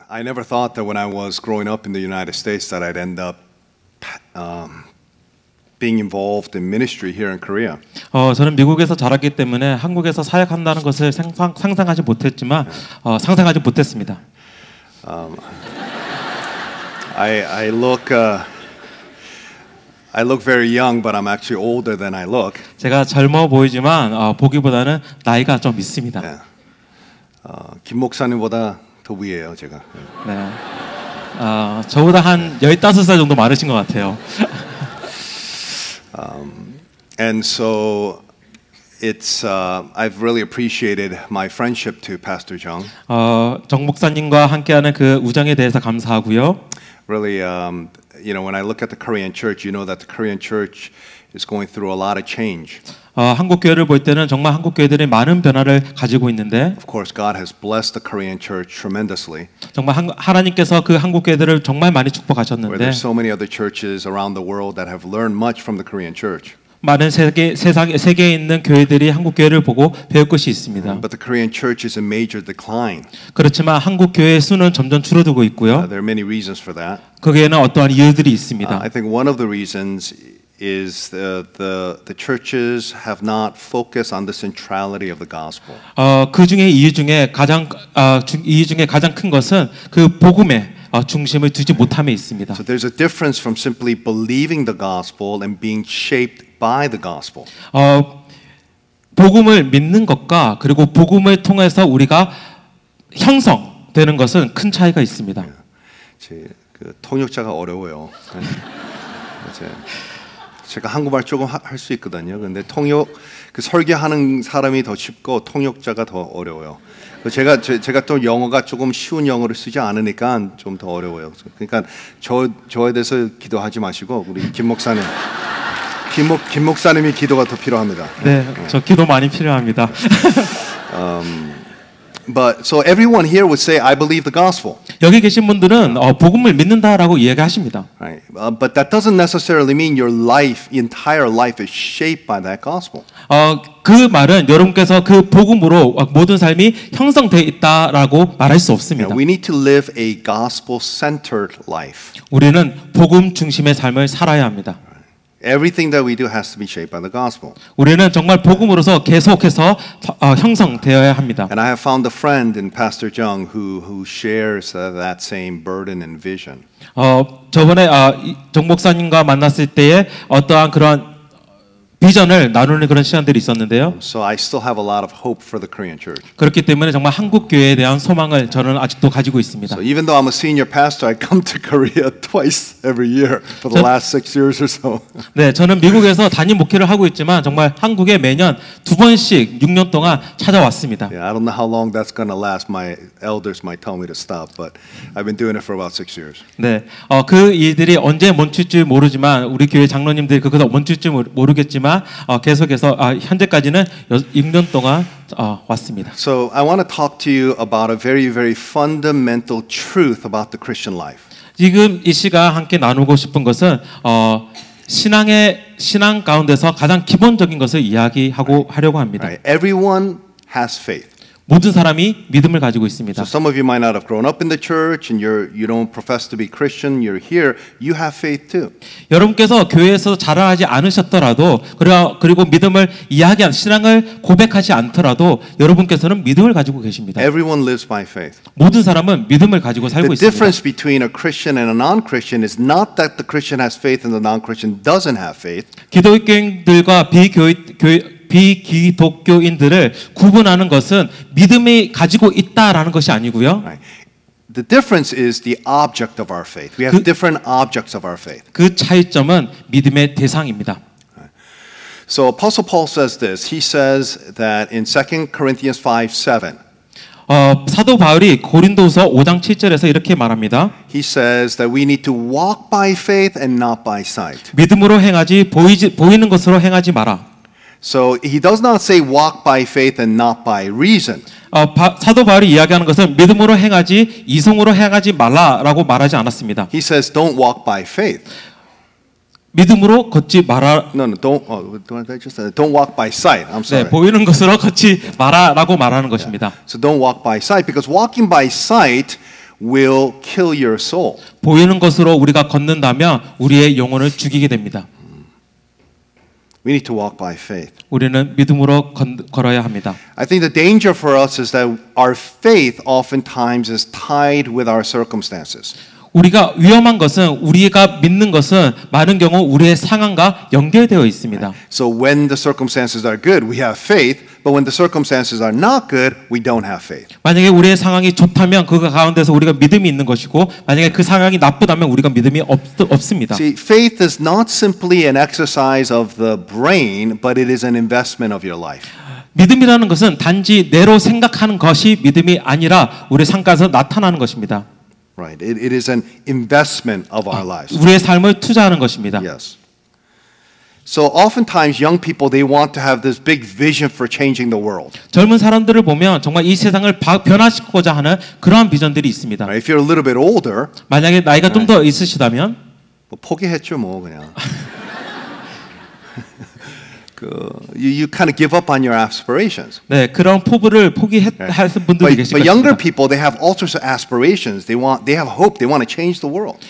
I never thought that when I was growing up in the United States that I'd end up being involved in ministry here in Korea. 저는 미국에서 자랐기 때문에 한국에서 사역한다는 것을 상상하지 못했지만 상상하지 못했습니다. I look very young, but I'm actually older than I look. 제가 젊어 보이지만 보기보다는 나이가 좀 있습니다. 네. 김 목사님보다 더 위에요, 제가. 네. 저보다 한 15살 정도 많으신 것 같아요. And so it's I've really appreciated my friendship to Pastor Jung. 정 목사님과 함께하는 그 우정에 대해서 감사하고요. Really, you know, when I look at the Korean church, you know that the Korean church is going through a lot of change. 한국 교회를 볼 때는 정말 한국 교회들이 많은 변화를 가지고 있는데, Of course, God has blessed the Korean church tremendously. 정말 하나님께서 그 한국 교회들을 정말 많이 Where 축복하셨는데, there's so many other churches around the world that have learned much from the Korean church. 많은 세계에 있는 교회들이 한국 교회를 보고 배울 것이 있습니다. But the Korean church is in major decline. 그렇지만 한국 교회의 수는 점점 줄어들고 있고요. There are many reasons for that. 거기에는 어떠한 이유들이 있습니다. I think one of the reasons is the churches have not focused on the centrality of the gospel. 그 중에 이유 중에 가장 큰 것은 그 복음에 중심을 두지 못함에 있습니다. So there's a difference from simply believing the gospel and being shaped by the gospel. 복음을 믿는 것과 그리고 복음을 통해서 우리가 형성되는 것은 큰 차이가 있습니다. 그 통역자가 어려워요. 제가 한국말 조금 할 수 있거든요. 근데 통역 그 설교하는 사람이 더 쉽고 통역자가 더 어려워요. 제가 또 영어가 조금 쉬운 영어를 쓰지 않으니까 좀 더 어려워요. 그러니까 저에 대해서 기도하지 마시고 우리 김 목사님, 김 목사님이 기도가 더 필요합니다. 네, 저 기도 많이 필요합니다. But so everyone here would say, I believe the gospel. 여기 계신 분들은 복음을 믿는다라고 이야기하십니다. Right. But that doesn't necessarily mean your life, entire life, is shaped by that gospel. 그 말은 여러분께서 그 복음으로 모든 삶이 형성되어 있다라고 말할 수 없습니다. We need to live a gospel-centered life. 우리는 복음 중심의 삶을 살아야 합니다. Everything that we do has to be shaped by the gospel. 우리는 정말 복음으로서 계속해서 형성되어야 합니다. And I have found a friend in Pastor Jung who shares that same burden and vision. 저번에 정 목사님과 만났을 때에 어떠한 그런 비전을 나누는 그런 시간들이 있었는데요. So I still have a lot of hope for the Korean church. 그렇기 때문에 정말 한국 교회에 대한 소망을 저는 아직도 가지고 있습니다. So even though I'm a senior pastor, I come to Korea twice every year for the last 6 years or so. 네, 저는 미국에서 담임 목회를 하고 있지만 정말 한국에 매년 2번씩 6년 동안 찾아왔습니다. Yeah, I don't know how long that's going to last. My elders might tell me to stop, but I've been doing it for about 6 years. 네, 그 일들이 언제 멈출지 모르지만 우리 교회 장로님들이 그거가 멈출지 모르겠지만 계속해서 현재까지는 6년 동안 왔습니다. So I want to talk to you about a very, very fundamental truth about the Christian life. 지금 이 시간 함께 나누고 싶은 것은 신앙 가운데서 가장 기본적인 것을 이야기하고 하려고 합니다. Right. Everyone has faith. 모든 사람이 믿음을 가지고 있습니다. So some of you might not have grown up in the church and you don't profess to be Christian. You're here. You have faith too. 여러분께서 교회에서 자라나지 않으셨더라도 그리고 믿음을 신앙을 고백하지 않더라도 여러분께서는 믿음을 가지고 계십니다. Everyone lives by faith. 모든 사람은 믿음을 가지고 살고 The 있습니다. difference between a Christian and a non-Christian is not that the Christian has faith and the non-Christian doesn't have faith. 기독교인들과 비기독교인들을 구분하는 것은 믿음이 가지고 있다라는 것이 아니고요. Right. The difference is the object of our faith. We have different objects of our faith. 그 차이점은 믿음의 대상입니다. So Apostle Paul says this. He says that in 2 Corinthians 5:7. 사도 바울이 고린도서 5장 7절에서 이렇게 말합니다. He says that we need to walk by faith and not by sight. 믿음으로 행하지 보이는 것으로 행하지 마라. So he does not say walk by faith and not by reason. 사도 바울이 이야기하는 것은 믿음으로 행하지 이성으로 행하지 말라라고 말하지 않았습니다. He says don't walk by faith. 믿음으로 걷지 마라. No, don't walk by sight. I'm sorry. 네, 보이는 것으로 걷지 마라라고 말하는 것입니다. So don't walk by sight because walking by sight will kill your soul. 보이는 것으로 우리가 걷는다면 우리의 영혼을 죽이게 됩니다. We need to walk by faith. 우리는 믿음으로 걸어야 합니다. I think the danger for us is that our faith oftentimes is tied with our circumstances. 우리가 위험한 것은 우리가 믿는 것은 많은 경우 우리의 상황과 연결되어 있습니다. So when the circumstances are good, we have faith, but when the circumstances are not good, we don't have faith. 만약에 우리의 상황이 좋다면 그 가운데서 우리가 믿음이 있는 것이고 만약에 그 상황이 나쁘다면 우리가 믿음이 없습니다. See, faith is not simply an exercise of the brain, but it is an investment of your life. 믿음이라는 것은 단지 뇌로 생각하는 것이 믿음이 아니라 우리의 삶가서 나타나는 것입니다. Right. It is an investment of our lives. 우리의 삶을 투자하는 것입니다. Yes. So oftentimes young people they want to have this big vision for changing the world. 젊은 사람들을 보면 정말 이 세상을 변화시키고자 하는 그러한 비전들이 있습니다. Right? If you're a little bit older, 만약에 나이가 좀 더 있으시다면 뭐 포기했죠 뭐 그냥. You kind of give up on your aspirations. 네, 그런 포부를 포기할 분들이 계실 But younger 것입니다. people, they have all sorts of aspirations. They have hope. They want to change the world.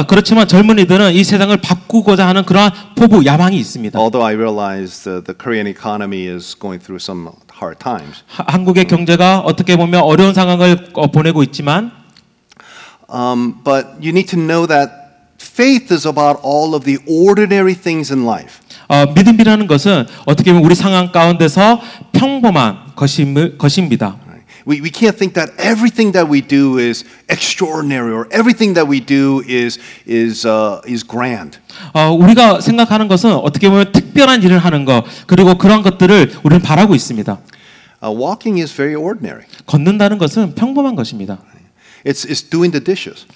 그렇지만 젊은이들은 이 세상을 바꾸고자 하는 그러한 포부, 야망이 있습니다. Although I realize the Korean economy is going through some hard times. 한국의 경제가 어떻게 보면 어려운 상황을 보내고 있지만, but you need to know that faith is about all of the ordinary things in life. 믿음이라는 것은 어떻게 보면 우리 상황 가운데서 평범한 것입니다. We can't think that everything that we do is extraordinary or everything that we do is grand. 우리가 생각하는 것은 어떻게 보면 특별한 일을 하는 것 그리고 그런 것들을 우리는 바라고 있습니다. Walking is very ordinary. 걷는다는 것은 평범한 것입니다. It's doing the dishes.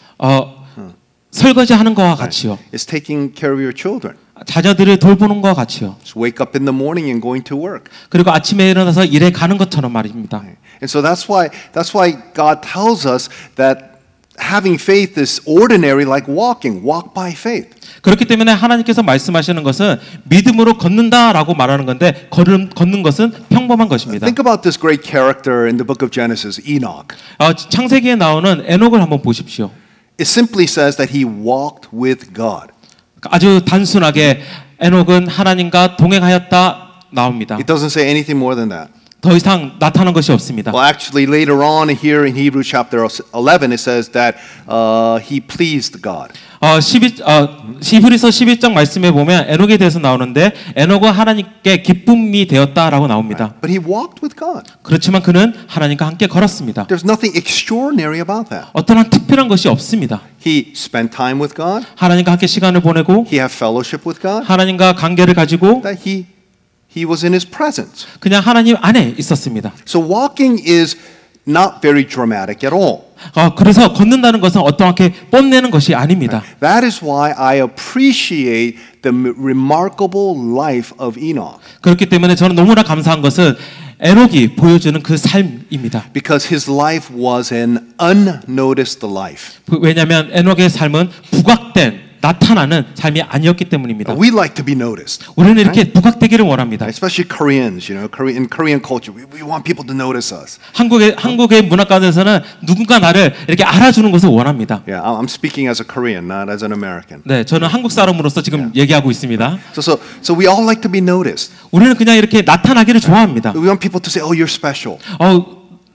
설거지하는 것과 같이요. It's taking care of your children. 자녀들을 돌보는 것과 같이요. Just wake up in the morning and going to work. 그리고 아침에 일어나서 일에 가는 것처럼 말입니다. And so that's why God tells us that having faith is ordinary like walking. Walk by faith. 그렇기 때문에 하나님께서 말씀하시는 것은 믿음으로 걷는다라고 말하는 건데 걷는 것은 평범한 것입니다. Think about this great character in the book of Genesis, Enoch. 창세기에 나오는 에녹을 한번 보십시오. It simply says that he walked with God. 아주 단순하게 에녹은 하나님과 동행하였다 나옵니다. It doesn't say anything more than that. 더 이상 나타난 것이 없습니다. Well, actually, later on here in Hebrews chapter 11, it says that he pleased God. 히브리서 11장 말씀에 보면 에녹에 대해서 나오는데 에녹은 하나님께 기쁨이 되었다라고 나옵니다. But he walked with God. 그렇지만 그는 하나님과 함께 걸었습니다. There's nothing extraordinary about that. 어떠한 특별한 것이 없습니다. He spent time with God. 하나님과 함께 시간을 보내고 He had fellowship with God. 하나님과 관계를 가지고 That he was in his presence. 그냥 하나님 안에 있었습니다. So walking is not very dramatic at all. 그래서 걷는다는 것은 어떠하게 뽐내는 것이 아닙니다. That is why I appreciate the remarkable life of Enoch. 그렇기 때문에 저는 너무나 감사한 것은 에녹이 보여주는 그 삶입니다. Because his life was an unnoticed life. 왜냐하면 에녹의 삶은 부각된 나타나는 삶이 아니었기 때문입니다. We like to be noticed. 우리는 이렇게 부각되기를 원합니다. Especially Koreans, in Korean culture, we want people to notice us. 한국의 문화 가운데서는 누군가 나를 이렇게 알아주는 것을 원합니다. Yeah, I'm speaking as a Korean, not as an American. 네, 저는 한국 사람으로서 지금 얘기하고 있습니다. So we all like to be noticed. 우리는 그냥 이렇게 나타나기를 좋아합니다. We want people to say, "Oh, you're special."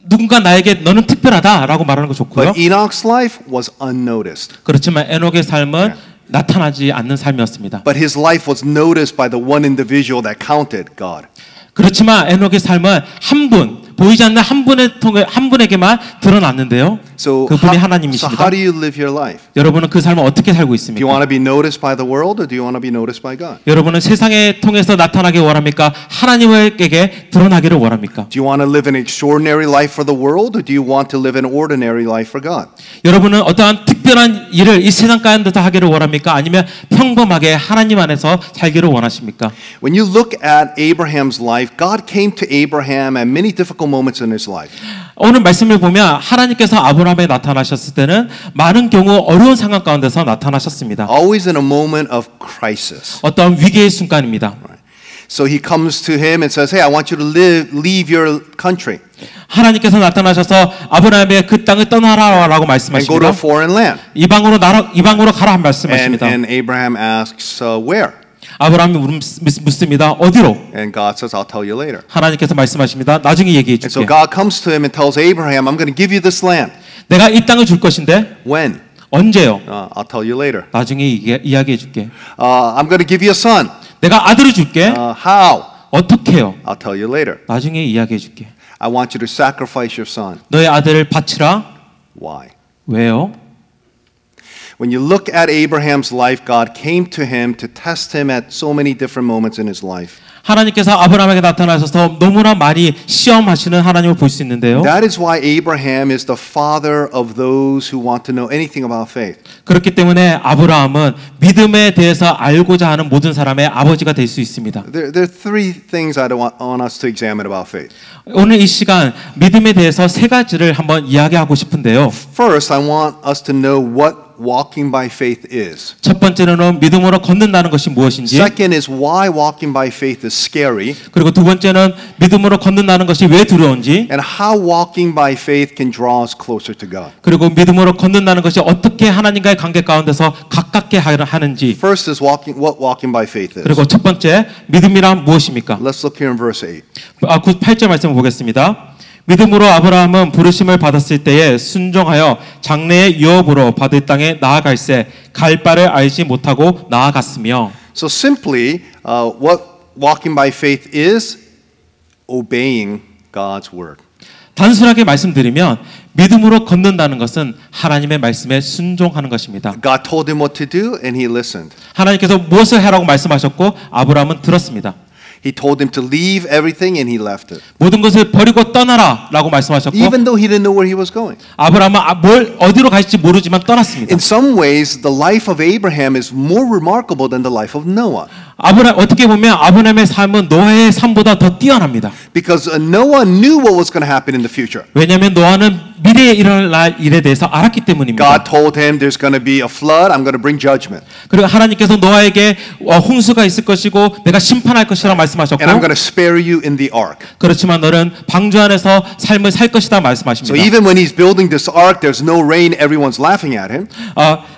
누군가 나에게 너는 특별하다라고 말하는 거 좋고요. But Enoch's life was unnoticed. 그렇지만 에녹의 삶은 나타나지 않는 삶이었습니다. But his life was noticed by the one individual that counted, God. 그렇지만 에녹의 삶은 한 분, 보이지 않는 한 분에게만 드러났는데요. 그분이 하나님이십니다. So how do you live your life? 여러분은 그 삶을 어떻게 살고 Do you 있습니까? want to be noticed by the world or do you want to be noticed by God? 여러분은 세상에 통해서 나타나길 원합니까? 하나님에게 드러나기를 원합니까? Do you want to live an extraordinary life for the world or do you want to live an ordinary life for God? 여러분은 어떠한 특별한 일을 이 세상 가운데서 하기를 원합니까? 아니면 평범하게 하나님 안에서 살기를 원하십니까? When you look at Abraham's life, God came to Abraham at many difficult moments in his life. 오늘 말씀을 보면 하나님께서 아브라함에 나타나셨을 때는 많은 경우 어려운 상황 가운데서 나타나셨습니다. Always in a moment of crisis. 어떤 위기의 순간입니다. So he comes to him and says, "Hey, I want you to leave your country 하나님께서 나타나셔서 아브라함의 그 땅을 떠나라라고 and go to 말씀하십니다. a foreign land." 이방으로 가라 말씀하십니다. And Abraham asks, "Where?" 아브라함이 묻습니다. 어디로? And God says, "I'll tell you later." 하나님께서 말씀하십니다. 나중에 얘기해 And so 줄게. God comes to him and tells Abraham, "I'm going to give you this land." 내가 이 땅을 줄 것인데 When? 언제요? I'll tell you later. 나중에 이야기해 줄게. I'm going to give you a son. 내가 아들을 줄게. How? 어떻게요? I'll tell you later. 나중에 이야기해 줄게. I want you to sacrifice your son. 너의 아들을 바치라. Why? 왜요? When you look at Abraham's life, God came to him to test him at so many different moments in his life. 하나님께서 아브라함에게 나타나셔서 너무나 많이 시험하시는 하나님을 볼 수 있는데요. That is why Abraham is the father of those who want to know anything about faith. 그렇기 때문에 아브라함은 믿음에 대해서 알고자 하는 모든 사람의 아버지가 될 수 있습니다. There are three things I want us to examine about faith. 오늘 이 시간 믿음에 대해서 세 가지를 한번 이야기하고 싶은데요. First, I want us to know what walking by faith is. 첫 번째는 믿음으로 걷는다는 것이 무엇인지, Second is why walking by faith is scary, 그리고 두 번째는 믿음으로 걷는다는 것이 왜 두려운지, and how walking by faith can draw us closer to God. 그리고 믿음으로 걷는다는 것이 어떻게 하나님과의 관계 가운데서 가깝게 하는지. First is what walking by faith is. 그리고 첫 번째 믿음이란 무엇입니까? Let's look here in verse 8. 8절 말씀을 보겠습니다. 믿음으로 아브라함은 부르심을 받았을 때에 순종하여 장래의 유업으로 받을 땅에 나아갈새 갈 바를 알지 못하고 나아갔으며. So simply, what walking by faith is obeying God's word. 단순하게 말씀드리면 믿음으로 걷는다는 것은 하나님의 말씀에 순종하는 것입니다. God told him what to do, and he listened. 하나님께서 무엇을 하라고 말씀하셨고 아브라함은 들었습니다. He told him to leave everything, and he left it. 모든 것을 버리고 떠나라라고 말씀하셨고 Even though he didn't know where he was going. 아브라함은 어디로 갈지 모르지만 떠났습니다. In some ways, the life of Abraham is more remarkable than the life of Noah. 어떻게 보면 아브라함의 삶은 노아의 삶보다 더 뛰어납니다. Because Noah knew what was going to happen in the future. 왜냐하면 노아는 미래에 일어날 일에 대해서 알았기 때문입니다. God told him there's going to be a flood, I'm going to bring judgment. 그리고 하나님께서 노아에게 홍수가 있을 것이고 내가 심판할 것이라고 말씀하셨고, And I'm going to spare you in the ark. 그렇지만 너는 방주 안에서 삶을 살 것이다 So 말씀하십니다. even when he's building this ark, there's no rain, everyone's laughing at him.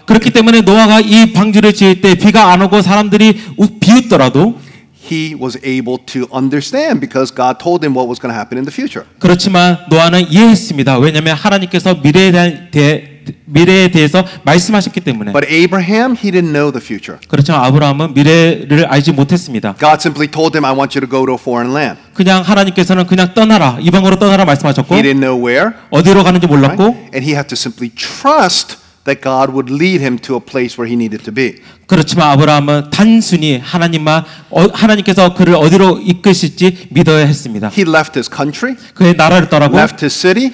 그렇기 때문에 노아가 이 방주를 지을 때 비가 안 오고 사람들이 비웃더라도 He was able to understand because God told him what was going to happen in the future. 그렇지만 노아는 이해했습니다. 왜냐하면 하나님께서 미래에 대해서 말씀하셨기 때문에. But Abraham, he didn't know the future. 그렇지만 아브라함은 미래를 알지 못했습니다. God simply told him, I want you to go to a foreign land. 그냥 하나님께서는 그냥 떠나라, 이방으로 떠나라 말씀하셨고 He didn't know where. 어디로 가는지 몰랐고, Right? And he had to simply trust that God would lead him to a place where he needed to be. 그렇지만 아브라함은 단순히 하나님께서 그를 어디로 이끄실지 믿어야 했습니다. He left his country, 그의 나라를 떠나고 left his city,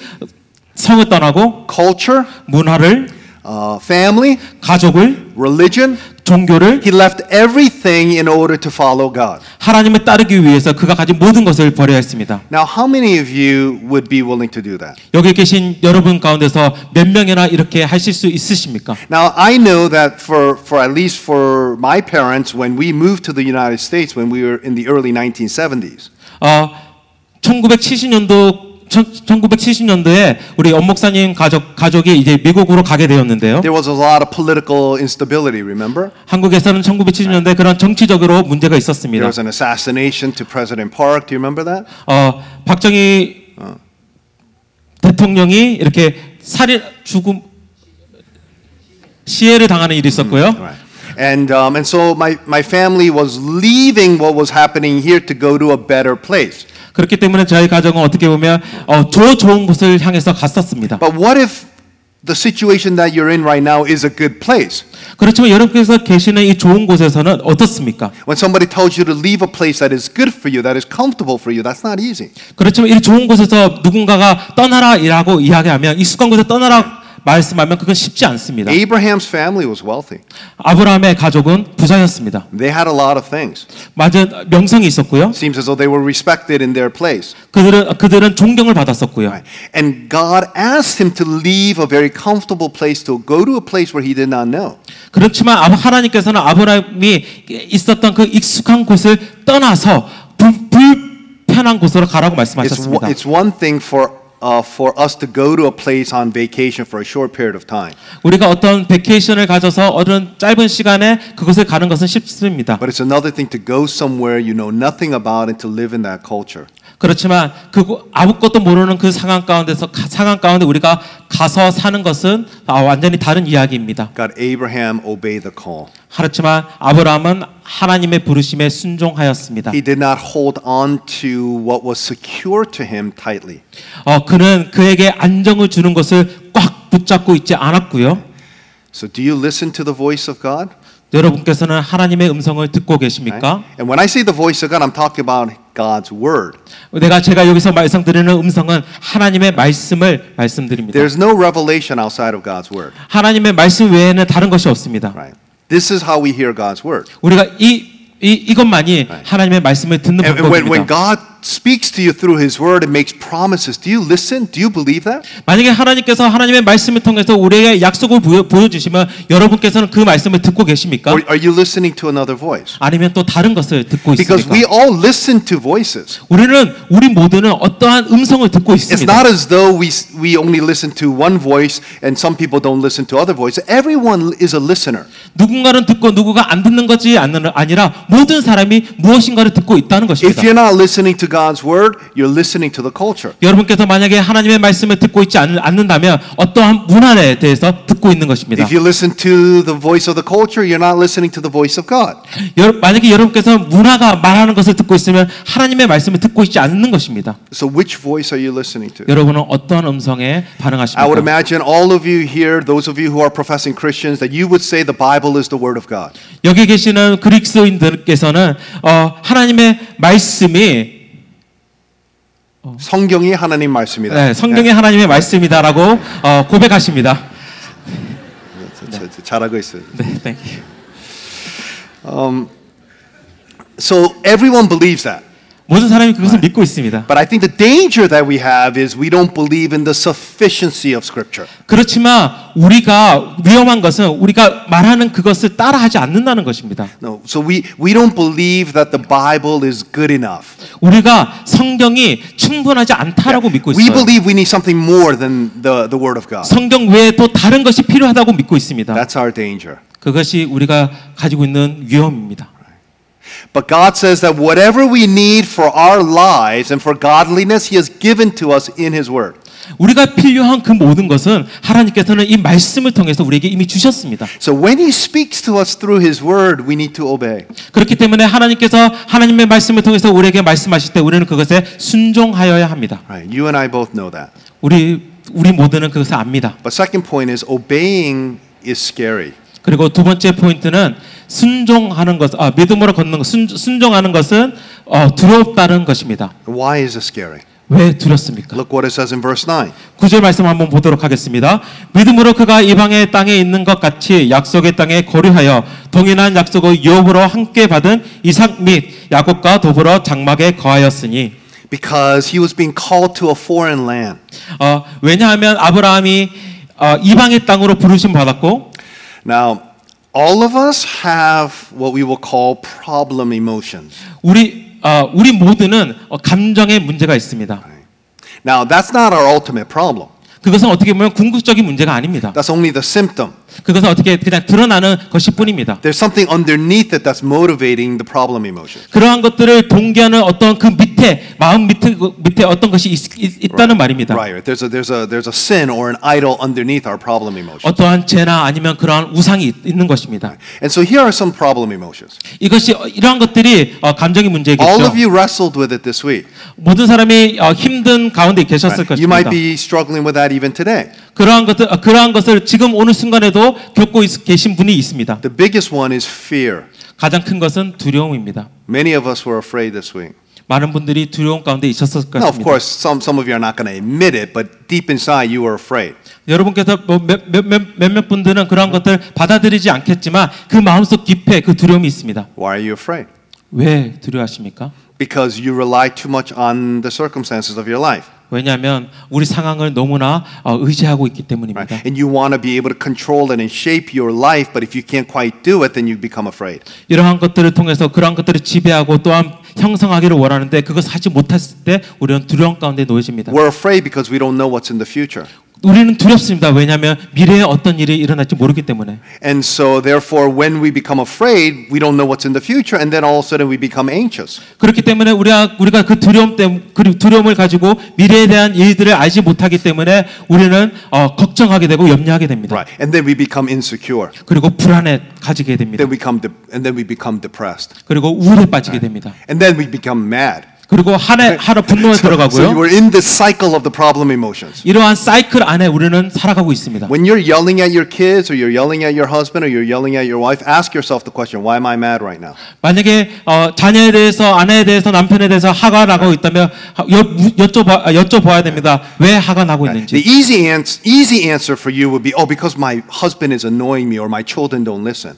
성을 떠나고 culture, 문화를, family, 가족을, religion. 종교를, He left everything in order to follow God. 하나님을 따르기 위해서 그가 가진 모든 것을 버려야 했습니다. Now, how many of you would be willing to do that? 여기 계신 여러분 가운데서 몇 명이나 이렇게 하실 수 있으십니까? Now, I know that for at least for my parents, when we moved to the United States when we were in the early 1970s, 1970년도에 우리 엄목사님 가족이 이제 미국으로 가게 되었는데요. there was a lot of political instability, remember? 한국에서는 1970년대 그런 정치적으로 문제가 There 있었습니다. was an assassination to President Park. Do you remember that? 박정희 대통령이 이렇게 시해를 당하는 일이 있었고요. Right. And so my family was leaving what was happening here to go to a better place. 그렇기 때문에 저희 가정은 어떻게 보면 좋은 곳을 향해서 갔었습니다. But what if the situation that you're in right now is a good place? 그렇지만 여러분께서 계시는 이 좋은 곳에서는 어떻습니까? When somebody tells you to leave a place that is good for you, that is comfortable for you, that's not easy. 그렇지만 이 좋은 곳에서 누군가가 떠나라라고 이야기하면 익숙한 곳에 떠나라 말씀하면 그건 쉽지 않습니다. Abraham's family was wealthy. 아브라함의 가족은 부자였습니다. They had a lot of things. 맞은 명성이 있었고요. Seems as though they were respected in their place. 그들은 존경을 받았었고요. Right. And God asked him to leave a very comfortable place to go to a place where he did not know. 그렇지만 하나님께서는 아브라함이 있었던 그 익숙한 곳을 떠나서 불편한 곳으로 가라고 말씀하셨습니다. It's one thing for us to go to a place on vacation for a short period of time. 우리가 어떤 베케이션을 가져서 어떤 짧은 시간에 그곳에 가는 것은 쉽습니다. But it's another thing to go somewhere you know nothing about and to live in that culture. 그렇지만 아무것도 모르는 그 상황 가운데 우리가 가서 사는 것은 완전히 다른 이야기입니다. God, Abraham obeyed the call. 그렇지만 아브라함은 하나님의 부르심에 순종하였습니다. He did not hold on to what was secure to him tightly. 그는 그에게 안정을 주는 것을 꽉 붙잡고 있지 않았고요. So do you listen to the voice of God? 여러분께서는 하나님의 음성을 듣고 계십니까? And when I say the voice of God, I'm talking about God's word. 제가 여기서 말씀드리는 음성은 하나님의 말씀을 말씀드립니다. There's no revelation outside of God's word. 하나님의 말씀 외에는 다른 것이 없습니다. Right. This is how we hear God's word. 우리가 이것만이 하나님의 말씀을 듣는 And when 방법입니다. God speaks to you through His word and makes promises, do you listen? Do you believe that? 만약에 하나님께서 하나님의 말씀을 통해서 우리에게 약속을 보여주시면 여러분께서는 그 말씀을 듣고 계십니까? Or are you listening to another voice? 아니면 또 다른 것을 듣고 Because 있습니까? we all listen to voices. 우리 모두는 어떠한 음성을 듣고 It's 있습니다. not as though we only listen to one voice and some people don't listen to other voices. Everyone is a listener. 누군가는 듣고 누구가 안 듣는 것이 아니라 모든 사람이 무엇인가를 듣고 있다는 것입니다. If you're not listening to God's word, you're listening to the culture. 여러분께서 만약에 하나님의 말씀을 듣고 있지 않는다면 어떠한 문화에 대해서 듣고 있는 것입니다. If you listen to the voice of the culture, you're not listening to the voice of God. 만약에 여러분께서 문화가 말하는 것을 듣고 있으면 하나님의 말씀을 듣고 있지 않는 것입니다. So which voice are you listening to? 여러분은 어떠한 음성에 I would 반응하십니까? imagine all of you here, those of you who are professing Christians, that you would say the Bible is the word of God. 여기 계시는 그리스도인들께서는 하나님의 말씀이 성경이 하나님 말씀이다. 네, 성경이 하나님의 말씀이다라고 고백하십니다. 잘하고 있어요. 네, thank you. So everyone believes that. 모든 사람이 그것을 믿고 있습니다. But I think the danger that we have is we don't believe in the sufficiency of Scripture. 그렇지만 우리가 위험한 것은 우리가 말하는 그것을 따라하지 않는다는 것입니다. No, so we don't believe that the Bible is good enough. 우리가 성경이 충분하지 않다라고 믿고 We 있어요. believe we need something more than the Word of God. 성경 외에 또 다른 것이 필요하다고 믿고 있습니다. That's our danger. 그것이 우리가 가지고 있는 위험입니다. But God says that whatever we need for our lives and for godliness, He has given to us in His Word. 우리가 필요한 그 모든 것은 하나님께서는 이 말씀을 통해서 우리에게 이미 주셨습니다. So when He speaks to us through His Word, we need to obey. 그렇기 때문에 하나님께서 하나님의 말씀을 통해서 우리에게 말씀하실 때 우리는 그것에 순종하여야 합니다. Right? You and I both know that. 우리 모두는 그것을 압니다. But second point is obeying is scary. 그리고 두 번째 포인트는 순종하는 것, 믿음으로 걷는 것, 순종하는 것은 두렵다는 것입니다. Why is it scary? 왜 두렵습니까? Look what it says in verse 9. 9절 말씀 한번 보도록 하겠습니다. 믿음으로 그가 이방의 땅에 있는 것 같이 약속의 땅에 거류하여 동일한 약속을 유업으로 함께 받은 이삭 및 야곱과 더불어 장막에 거하였으니 Because he was being called to a foreign land. 왜냐하면 아브라함이 이방의 땅으로 부르심 받았고 Now, all of us have what we will call problem emotions. 우리 모두는 감정의 문제가 있습니다. Now, that's not our ultimate problem. 그것은 어떻게 보면 궁극적인 문제가 아닙니다. That's only the symptom. 그것은 어떻게 그냥 드러나는 것일 뿐입니다. There's something underneath it that's motivating the problem emotions. 그러한 것들을 동기하는 어떤 그 마음 밑에 어떤 것이 있다는 말입니다. Right. There's a sin or an idol underneath our problem emotions. 어떠한 죄나 아니면 그러한 우상이 있는 것입니다. And so here are some problem emotions. 이러한 것들이 감정의 문제겠죠. All of you wrestled with it this week. 모든 사람이 힘든 가운데 계셨을 You might 것입니다. be struggling with that even today. 그러한 것을 지금 오늘 순간에도 겪고 계신 분이 있습니다. The biggest one is fear. 가장 큰 것은 두려움입니다. Many of us were afraid this week. 많은 분들이 두려움 가운데 있었을 Now, of 것입니다. course, some of you are not going to admit it, but deep inside you were afraid. 여러분께서 뭐 몇몇 분들은 그런 것들 받아들이지 않겠지만 그 마음속 깊에 그 두려움이 있습니다. Why are you afraid? 왜 두려워하십니까? Because you rely too much on the circumstances of your life. 왜냐하면 우리 상황을 너무나 의지하고 있기 때문입니다. Right? And you want to be able to control it and shape your life, but if you can't quite do it, then you become afraid. 이러한 것들을 통해서 그러한 것들을 지배하고 또한 형성하기를 원하는데 그것을 하지 못했을 때 우리는 두려움 가운데 놓여집니다. We're afraid because we don't know what's in the future. 우리는 두렵습니다. 왜냐하면 미래에 어떤 일이 일어날지 모르기 때문에. And so therefore when we become afraid, we don't know what's in the future and then all of a sudden we become anxious. 그렇기 때문에 우리가 그 두려움을 가지고 미래에 대한 일들을 알지 못하기 때문에 우리는 걱정하게 되고 염려하게 됩니다. Right. And then we become insecure. 그리고 불안에 가지게 됩니다. And then we become depressed. 그리고 우울에 빠지게 됩니다. And then we become mad. 그리고 하루 분노에 So 들어가고요. we're in this cycle of the problem emotions. 이러한 사이클 안에 우리는 살아가고 있습니다. When you're yelling at your kids or you're yelling at your husband or you're yelling at your wife, ask yourself the question, why am I mad right now? 만약에 자녀에 대해서 아내에 대해서 남편에 대해서 화가 나고 있다면 여쭤봐야 됩니다. 왜 화가 나고 있는지. The easy answer for you would be, oh, because my husband is annoying me or my children don't listen.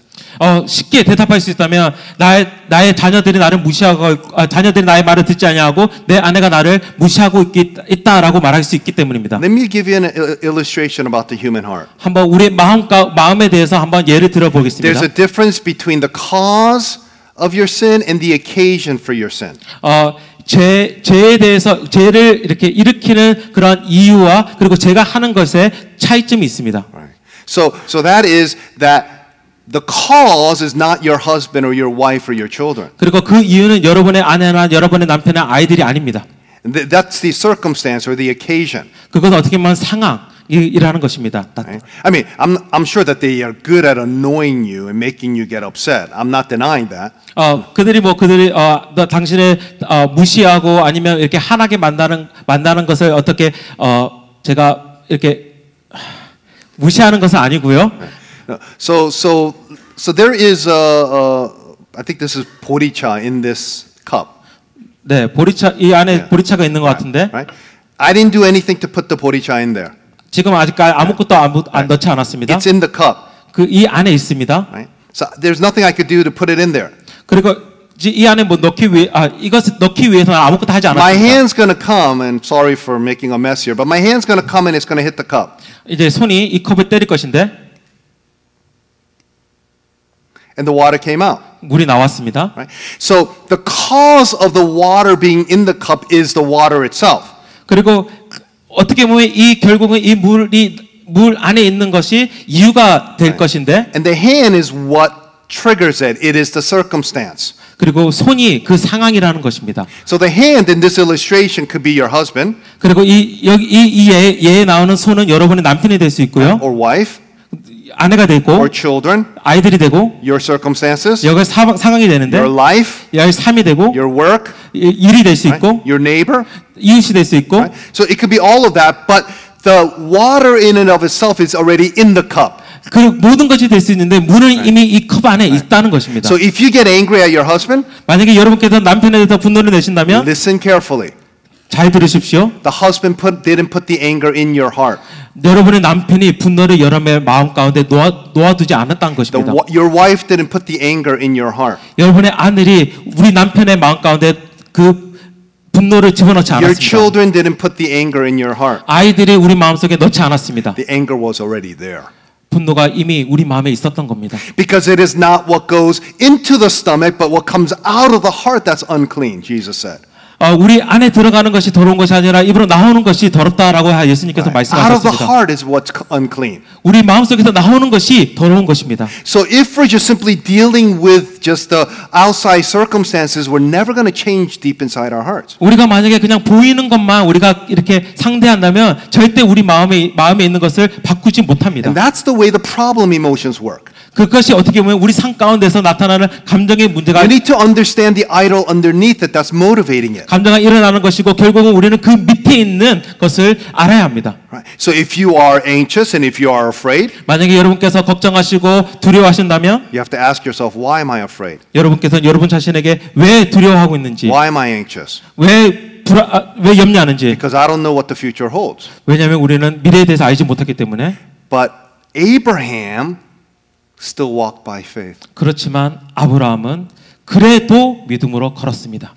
쉽게 대답할 수 있다면 나의 자녀들이 나를 무시하고 자녀들이 나의 말을 듣지 아니하고 내 아내가 나를 무시하고 있다라고 말할 수 있기 때문입니다. Let me give you an illustration about the human heart. 한번 우리 마음에 대해서 한번 예를 들어보겠습니다. There's a difference between the cause of your sin and the occasion for your sin. 죄에 대해서 죄를 이렇게 일으키는 그런 이유와 그리고 제가 하는 것에 차이점이 있습니다. Right. So that is that the cause is not your husband or your wife or your children. 그리고 그 이유는 여러분의 아내나 여러분의 남편이나 아이들이 아닙니다. That's the circumstance or the occasion. 그것은 어떻게 보면 상황이라는 것입니다. Right? I mean, I'm sure that they are good at annoying you and making you get upset. I'm not denying that. 그들이 당신을 무시하고 아니면 이렇게 화나게 만나는 것을 어떻게 제가 이렇게 무시하는 것은 아니고요. So there is I think this is 보리차 in this cup. 네, 이 안에 보리차가 있는 것 같은데. Right? I didn't do anything to put the 보리차 in there. 지금 아직까지 아무것도 안 넣지 않았습니다. It's in the cup. 이 안에 있습니다. Right? So there's nothing I could do to put it in there. 그리고 이 안에 이것을 넣기 위해서는 아무것도 하지 않았습니다. My hand's going to come, and sorry for making a mess here, but my hand's going to come and it's going to hit the cup. 이제 손이 이 컵을 때릴 것인데. And the water came out. 물이 나왔습니다. Right? So the cause of the water being in the cup is the water itself. 그리고 어떻게 보면 결국은 이 물 안에 있는 것이 이유가 될 것인데. And the hand is what triggers it. It is the circumstance. 그리고 손이 그 상황이라는 것입니다. So the hand in this illustration could be your husband. 그리고 이 예에 나오는 손은 여러분의 남편이 될 수 있고요. Or wife. 아내가 되고, or children, 아이들이 되고, your circumstances, 여기 상황이 되는데, your life, 여기 삶이 되고, your work, 일이 될 수 있고, your neighbor, 이웃이 될 수 있고. Right? So it could be all of that, but the water in and of itself is already in the cup. 그 모든 것이 될 수 있는데 물은 이미 이 컵 안에 있다는 것입니다. So if you get angry at your husband, 만약에 여러분께서 남편에 대해서 분노를 내신다면, listen carefully. 잘 들으십시오. The husband didn't put the anger in your heart. 여러분의 남편이 분노를 여러분의 마음 가운데 놓아두지 않았다는 것입니다. Your wife didn't put the anger in your heart. 여러분의 아들이 우리 남편의 마음 가운데 그 분노를 집어넣지 Your 않았습니다. children didn't put the anger in your heart. 아이들이 우리 마음속에 넣지 않았습니다. The anger was already there. 분노가 이미 우리 마음에 있었던 겁니다. Because it is not what goes into the stomach, but what comes out of the heart that's unclean, Jesus said. 우리 안에 들어가는 것이 더러운 것이 아니라 입으로 나오는 것이 더럽다라고 예수님께서 Out of the 말씀하셨습니다. heart is what's unclean. 우리 마음속에서 나오는 것이 더러운 것입니다. So if we're just simply dealing with just the outside circumstances, we're never going to change deep inside our hearts. 우리가 만약에 그냥 보이는 것만 우리가 이렇게 상대한다면 절대 우리 마음에 있는 것을 바꾸지 못합니다. And that's the way the problem emotions work. 그것이 어떻게 보면 우리 삶 가운데서 나타나는 감정의 문제가 You need to understand the idol underneath it that's motivating it. 감정이 일어나는 것이고 결국은 우리는 그 밑에 있는 것을 알아야 합니다. Right. So if you are anxious and if you are afraid, 만약에 여러분께서 걱정하시고 두려워하신다면 you have to ask yourself, why am I afraid? 여러분께서 여러분 자신에게 왜 두려워하고 있는지 Why am I anxious? 왜 왜 염려하는지. Because I don't know what the future holds. 왜냐하면 우리는 미래에 대해서 알지 못하기 때문에. But Abraham still walked by faith. 그렇지만 아브라함은 그래도 믿음으로 걸었습니다.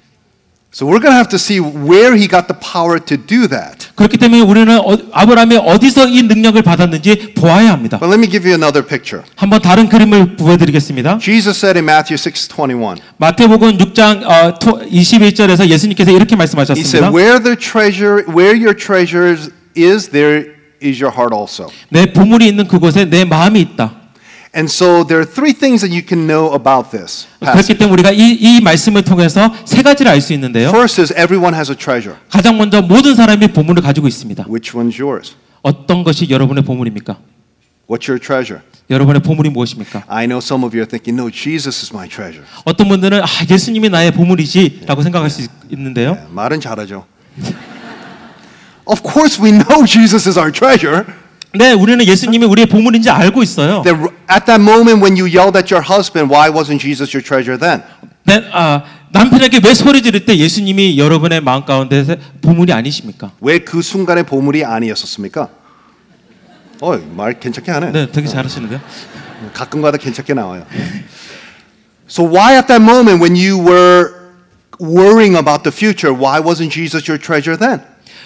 So we're going to have to see where he got the power to do that. 그렇기 때문에 우리는 아브라함이 어디서 이 능력을 받았는지 보아야 합니다. But let me give you another picture. 한번 다른 그림을 보여드리겠습니다. Jesus said in Matthew 6:21. 마태복음 6장 21절에서 예수님께서 이렇게 He said, 말씀하셨습니다. where your treasure is, there is your heart also. 내 보물이 있는 그곳에 내 마음이 있다. And so there are three things that you can know about this 그렇기 passage. 때문에 우리가 이 말씀을 통해서 세 가지를 알 수 있는데요. First is everyone has a treasure. 가장 먼저 모든 사람이 보물을 가지고 있습니다. Which one's yours? 어떤 것이 여러분의 보물입니까? What's your treasure? 여러분의 보물이 무엇입니까? I know some of you are thinking, no, Jesus is my treasure. 어떤 분들은 예수님이 나의 보물이지라고 생각할 수 있는데요. 네, 말은 잘하죠. Of course we know Jesus is our treasure. 네, 우리는 예수님이 우리의 보물인지 알고 있어요. That at that moment when you yelled at your husband, why wasn't Jesus your treasure then? 네, 남편에게 왜 소리 지를 때 예수님이 여러분의 마음 가운데 보물이 아니십니까? 왜 그 순간에 보물이 아니었었습니까? 말 괜찮게 하네. 네, 되게 잘하시는데요. 가끔가다 괜찮게 나와요. So why at that moment when you were worrying about the future, why wasn't Jesus your treasure then?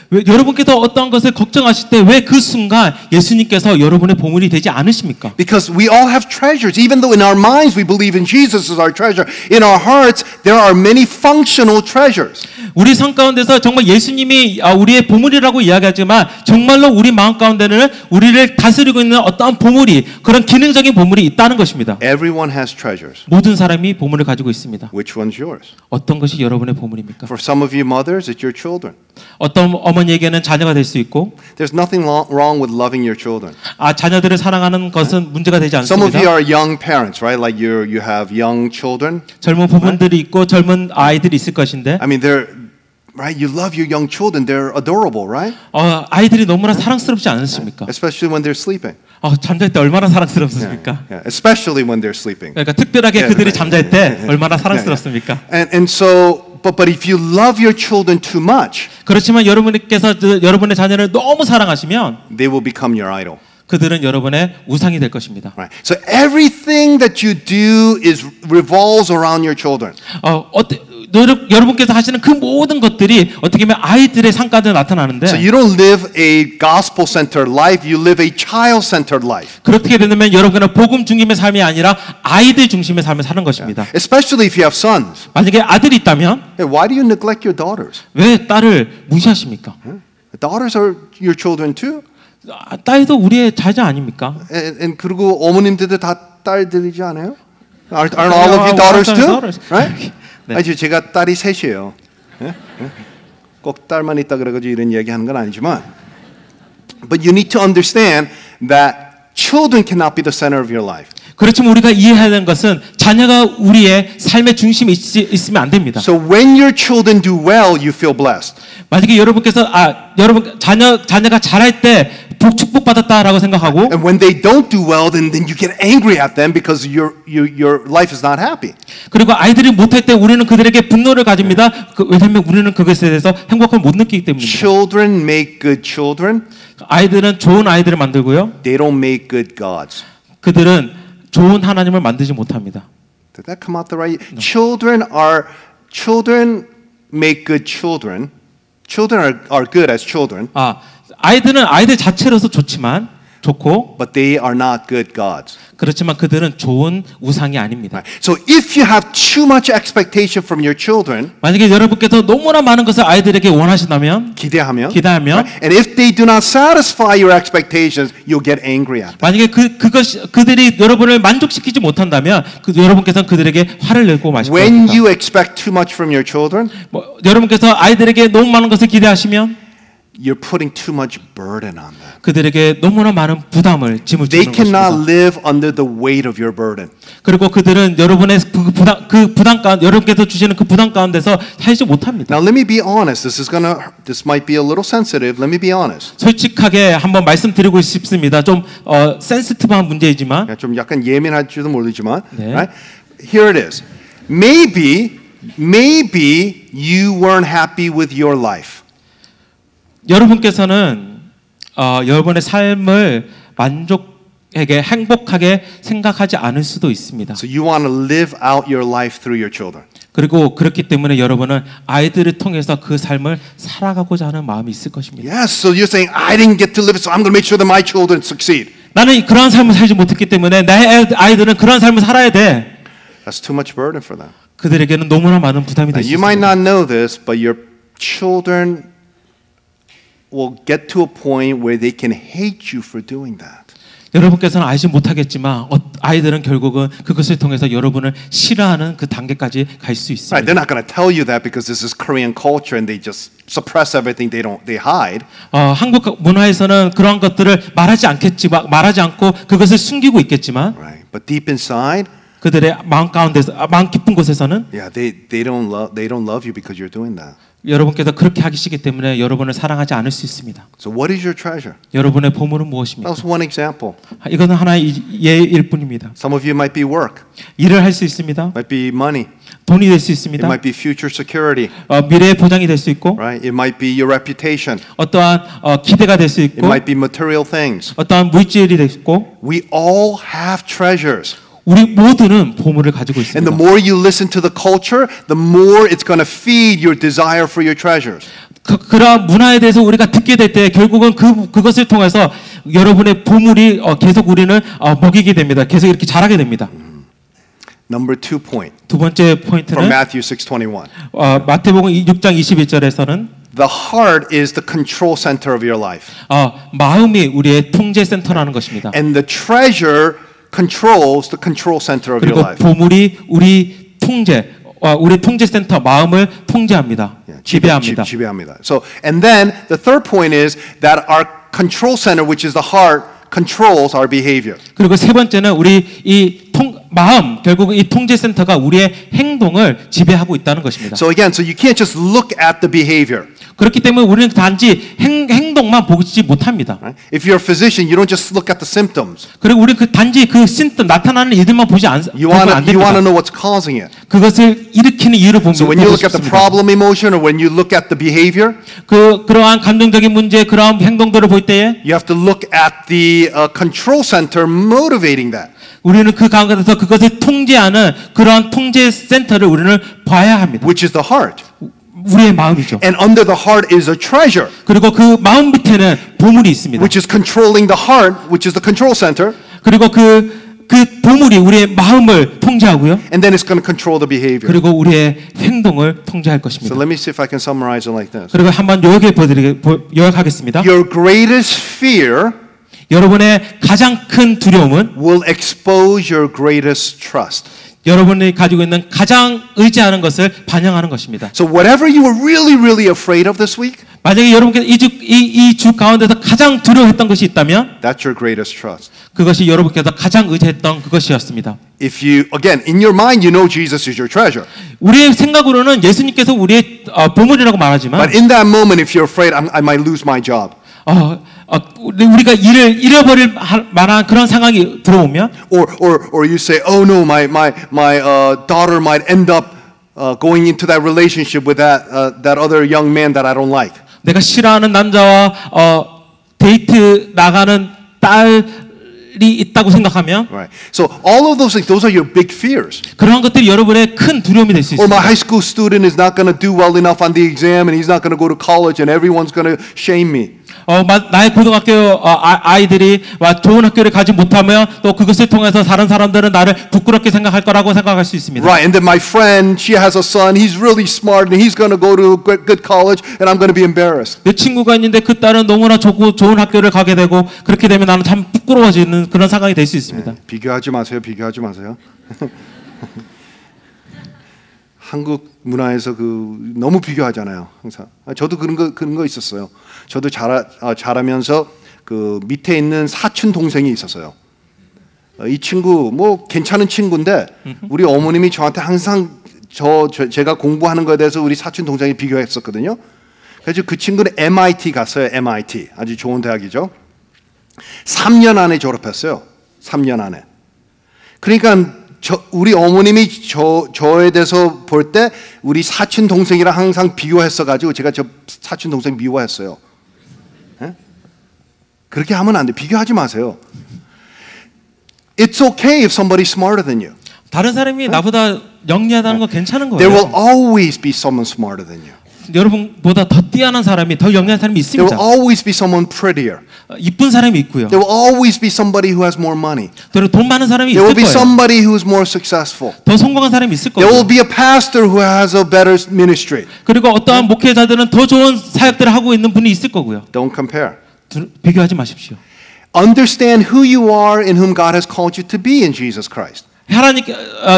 왜, 여러분께서 어떤 것을 걱정하실 때 왜 그 순간 예수님께서 여러분의 보물이 되지 않으십니까? Because we all have treasures. Even though in our minds we believe in Jesus as our treasure, in our hearts there are many functional treasures. 우리 삶 가운데서 정말 예수님이 우리의 보물이라고 이야기하지만 정말로 우리 마음 가운데는 우리를 다스리고 있는 어떠한 보물이 그런 기능적인 보물이 있다는 것입니다. Everyone has treasures. 모든 사람이 보물을 가지고 있습니다. Which one's yours? 어떤 것이 여러분의 보물입니까? For some of you mothers, it's your children. 어떤 어머니에게는 자녀가 될 수 있고 There's nothing wrong with loving your children. 자녀들을 사랑하는 것은 문제가 되지 Some of you 않습니다. are young parents, right? Like you have young children. 젊은 부모들이 있고 젊은 아이들이 있을 것인데 I mean, right? You love your young children. They're adorable, right? 아이들이 너무나 사랑스럽지 않으십니까? Especially when they're sleeping. 잠잘 때 얼마나 사랑스럽습니까? Yeah, especially when they're sleeping. 그러니까 특별하게 그들이 잠잘 때 얼마나 사랑스럽습니까? And so, but if you love your children too much, 그렇지만 여러분께서 여러분의 자녀를 너무 사랑하시면 they will become your idol. 그들은 여러분의 우상이 될 것입니다. Right. So everything that you do revolves around your children. 여러분께서 하시는 그 모든 것들이 어떻게 보면 아이들의 삶 가운데 나타나는데 So you don't live a gospel-centered life, you live a child-centered life. 그렇게 되면 여러분은 복음 중심의 삶이 아니라 아이들 중심의 삶을 사는 것입니다. Especially if you have sons. 만약에 아들이 있다면 Hey, why do you neglect your daughters? 왜 딸을 무시하십니까? Daughters are your children too. 딸도 우리의 자녀 아닙니까? And 그리고 어머님들도 다 딸들이지 않아요? Aren't all of you daughters too? Right? 네. 아니 제가 딸이 셋이에요. 꼭 딸만 있다 그래가지고 이런 얘기하는 건 아니지만, but you need to understand that children cannot be the center of your life. 그렇지만 우리가 이해해야 하는 것은 자녀가 우리의 삶의 중심에 있으면 안 됩니다. So when your children do well, you feel blessed. 만약에 여러분께서 여러분 자녀가 잘할 때 축복 받았다라고 생각하고 And when they don't do well, then you get angry at them because your life is not happy. 그리고 아이들이 못할 때 우리는 그들에게 분노를 가집니다. 왜냐하면 우리는 그것에 대해서 행복함을 못 느끼기 때문입니다. Children make good children. 아이들은 좋은 아이들을 만들고요. They don't make good gods. 그들은 좋은 하나님을 만들지 못합니다. Did that come out the right? No. Children make good children. Children are good as children. 아이들은 아이들 자체로서 좋고 but they are not good gods. 그렇지만 그들은 좋은 우상이 아닙니다. Right. So if you have too much expectation from your children, 만약에 여러분께서 너무나 많은 것을 아이들에게 원하신다면 기대하면, right? and if they do not satisfy your expectations, you'll get angry at them. 만약에 그들이 여러분을 만족시키지 못한다면 여러분께서는 그들에게 화를 내고 마실 When 겁니다. you expect too much from your children, 여러분께서 아이들에게 너무 많은 것을 기대하시면 you're putting too much burden on them. 그들에게 너무나 많은 짐을 They 주는 cannot 것입니다. live under the weight of your burden. 그리고 그들은 여러분의 그 부담 가운데 여러분께서 주시는 그 부담 가운데서 살지 못합니다. Now let me be honest. This might be a little sensitive. Let me be honest. 솔직하게 한번 말씀드리고 싶습니다. 좀 센시티브한 문제이지만 좀 약간 예민할지도 모르지만, 네. right? Here it is. Maybe maybe you weren't happy with your life. 여러분께서는 여러분의 삶을 행복하게 생각하지 않을 수도 있습니다. So you want to live out your life through your children. 그리고 그렇기 때문에 여러분은 아이들을 통해서 그 삶을 살아가고자 하는 마음이 있을 것입니다. Yes, so you're saying I didn't get to live it, so I'm going to make sure that my children succeed. 나는 그런 삶을 살지 못했기 때문에 내 아이들은 그런 삶을 살아야 돼. That's too much burden for them. 그들에게는 너무나 많은 부담이 될 수 You might 있습니다. not know this, but your children will get to a point where they can hate you for doing that. 여러분께서는 알지 못하겠지만 아이들은 결국은 그것을 통해서 여러분을 싫어하는 그 단계까지 갈 수 있습니다. Right, they're not going to tell you that because this is Korean culture and they just suppress everything. They hide. 한국 문화에서는 그런 것들을 말하지 않고 그것을 숨기고 있겠지만, Right, but deep inside, 그들의 마음 가운데서 마음 깊은 곳에서는 yeah, they don't love you because you're doing that. 여러분께서 그렇게 하시기 때문에 여러분을 사랑하지 않을 수 있습니다. So what is your treasure? 여러분의 보물은 무엇입니까? That was one example. 이거는 하나의 예일 뿐입니다. Some of you might be work, 일을 할 수 있습니다. might be money, 돈이 될 수 it 있습니다. might be future security, 미래의 보장이 될 수 있고, right? It might be your reputation, 어떠한 기대가 될 수 it 있고, might be material things. 어떠한 물질이 될 수 있고, We all have treasures. 우리 모두는 보물을 가지고 And 있습니다. the more you listen to the culture, the more it's going to feed your desire for your treasures. 그러한 문화에 대해서 우리가 듣게 될 때 결국은 그것을 통해서 여러분의 보물이 계속 우리는 먹이게 됩니다. 계속 이렇게 자라게 됩니다. Number 2 point 두 번째 from 포인트는 Matthew 6:21. 마태복음 6장 21절에서는 The heart is the control center of your life. 마음이 우리의 통제 센터라는 것입니다. And the treasure controls the control center of your 그리고 life. 보물이 우리 통제 센터 마음을 통제합니다. 지배합니다. 지배합니다. So, and then the third point is that our control center, which is the heart, controls our behavior. 그리고 세 번째는 우리 마음 결국 이 통제 센터가 우리의 행동을 지배하고 있다는 것입니다. So again, so you can't just look at the behavior. 그렇기 때문에 우리는 단지 행동만 보지 못합니다. Right? If you're a physician, you don't just look at the symptoms. 그리고 우리는 단지 그 심점 나타나는 일들만 보면 안 You want to 됩니다. know what's causing it. 그것을 일으키는 이유를 보면 So when you look at the problem emotion or when you look at the behavior, 그러한 감정적인 문제, 그러한 행동들을 볼 때에 you have to look at the control center motivating that. 우리는 그 가운데서 그것을 통제하는 그러한 통제 센터를 우리는 봐야 합니다. Which is the heart. 우리의 마음이죠. And under the heart is a treasure. 그리고 그 마음 밑에는 보물이 있습니다. Which is controlling the heart, which is the control center. 그리고 그 보물이 우리의 마음을 통제하고요. And then it's going to control the behavior. 그리고 우리의 행동을 통제할 So 것입니다. let me see if I can summarize it like this. 그리고 한번 요약하겠습니다. Your greatest fear 여러분의 가장 큰 두려움은 will expose your greatest trust. 여러분이 가지고 있는 가장 의지하는 것을 반영하는 것입니다. So whatever you were really, really afraid of this week, 만약에 여러분께서 이 주 가운데서 가장 두려워했던 것이 있다면 that's your greatest trust. 그것이 여러분께서 가장 의지했던 그것이었습니다. If you, again, in your mind, you know Jesus is your treasure. 우리의 생각으로는 예수님께서 우리의 보물이라고 말하지만 But in that moment, if you're afraid, I might lose my job. 우리가 일을 잃어버릴 만한 그런 상황이 들어오면, or you say, oh no, my daughter might end up going into that relationship with that other young man that I don't like. 내가 싫어하는 남자와 데이트 나가는 딸이 있다고 생각하면, Right. So all of those things, those are your big fears. 그러한 것들이 여러분의 큰 두려움이 될 수 Or my 있습니다. high school student is not going to do well enough on the exam, and he's not going to go to college, and everyone's going to shame me. 나의 고등학교 아이들이 좋은 학교를 가지 못하면 또 그것을 통해서 다른 사람들은 나를 부끄럽게 생각할 거라고 생각할 수 있습니다. Right, and then my friend, she has a son, he's really smart, and he's going to go to a good college, and I'm going to be embarrassed. 내 친구가 있는데 그 딸은 너무나 좋은 학교를 가게 되고 그렇게 되면 나는 참 부끄러워지는 그런 상황이 될 수 있습니다. 비교하지 마세요, 비교하지 마세요. 한국 문화에서 너무 비교하잖아요, 항상. 저도 그런 거 있었어요. 저도 자라면서 그 밑에 있는 사촌 동생이 있었어요. 이 친구 뭐 괜찮은 친구인데 우리 어머님이 저한테 항상 제가 공부하는 거에 대해서 우리 사촌 동생이 비교했었거든요. 그래서 그 친구는 MIT 갔어요. MIT 아주 좋은 대학이죠. 3년 안에 졸업했어요. 3년 안에. 그러니까 우리 어머님이 저에 대해서 볼 때 우리 사촌 동생이랑 항상 비교했어가지고 제가 저 사촌 동생 미워했어요. 네? 그렇게 하면 안 돼. 비교하지 마세요. It's okay if somebody's smarter than you. 다른 사람이 나보다 영리하다는 거 괜찮은 There will 거예요. always be someone smarter than you. 여러분보다 더 뛰어난 사람이, 더 영리한 사람이 There will 있습니다. always be someone prettier. 이쁜 사람이 있고요. There will always be somebody who has more money. 그리고 돈 많은 사람이 There will 있을 be 거예요. somebody who is more successful. 더 성공한 사람이 있을 There will 거예요. be a pastor who has a better ministry. 그리고 어떠한 목회자들은 더 좋은 사역들을 하고 있는 분이 있을 거고요. Don't compare. 비교하지 마십시오. Understand who you are and whom God has called you to be in Jesus Christ. 하나님,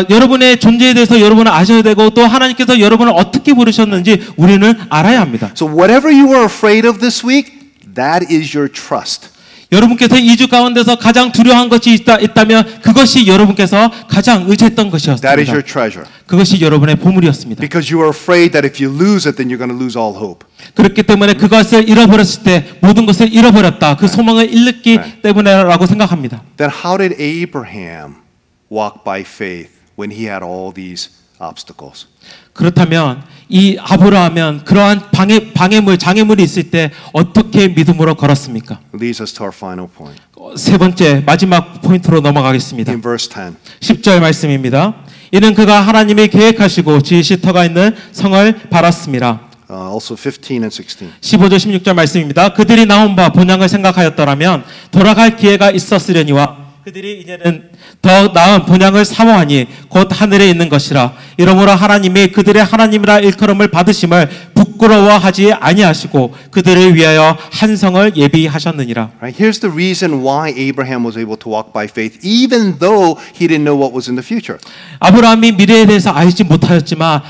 여러분의 존재에 대해서 여러분은 아셔야 되고 또 하나님께서 여러분을 어떻게 부르셨는지 우리는 알아야 합니다. So whatever you are afraid of this week, that is your trust. 여러분께서 2주 가운데서 가장 두려워한 것이 있다면 그것이 여러분께서 가장 의지했던 That is 것이었습니다. your treasure. 그것이 여러분의 보물이었습니다. Because you are afraid that if you lose it, then you're going to lose all hope. 그렇기 때문에 그것을 잃어버렸을 때 모든 것을 잃어버렸다. 그 소망을 잃기 때문에라고 생각합니다. Then how did Abraham walk by faith when he had all these obstacles? 그렇다면 이 아브라함은 그러한 장애물이 있을 때 어떻게 믿음으로 걸었습니까? Leads us to our final point. 세 번째 마지막 포인트로 넘어가겠습니다. In verse 10. 10절 말씀입니다. 이는 그가 하나님이 계획하시고 지으실 터가 있는 성을 바랐습니다. Also 15 and 16. 15절 16절 말씀입니다. 그들이 나온 바 본향을 생각하였더라면 돌아갈 기회가 있었으려니와 그들이 이제는 더 나은 본향을 사모하니 곧 하늘에 있는 것이라. 이러므로 하나님이 그들의 하나님이라 일컬음을 받으심을 부끄러워하지 아니하시고 그들을 위하여 한 성을 예비하셨느니라. Right? Here's the reason why Abraham was able to walk by faith, even though he didn't know what was in the future. 아브라함이 미래에 대해서 알지 못하였지만